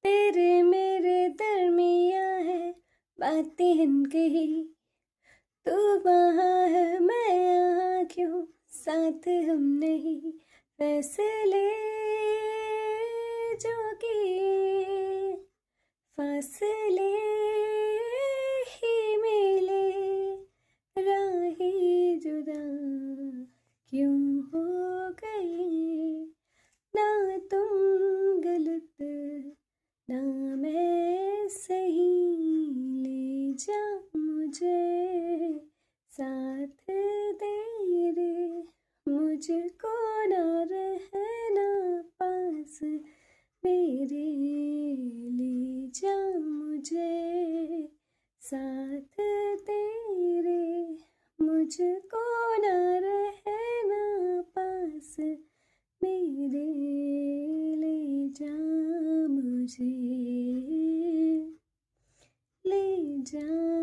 तेरे मेरे दरमिया है बातें कही, तू वहाँ है मैं यहाँ क्यों, साथ हम नहीं, फैसले जो किए फासले ही मिले, राहें जुदा क्यों हो गई, ना तुम गलत ना मैं सही, ले जा मुझे साथ तेरे, मुझको ना रहना पास मेरे, ले जा मुझे साथ तेरे, मुझको ना रहना पास मेरे, ले जा मुझे, ले जा।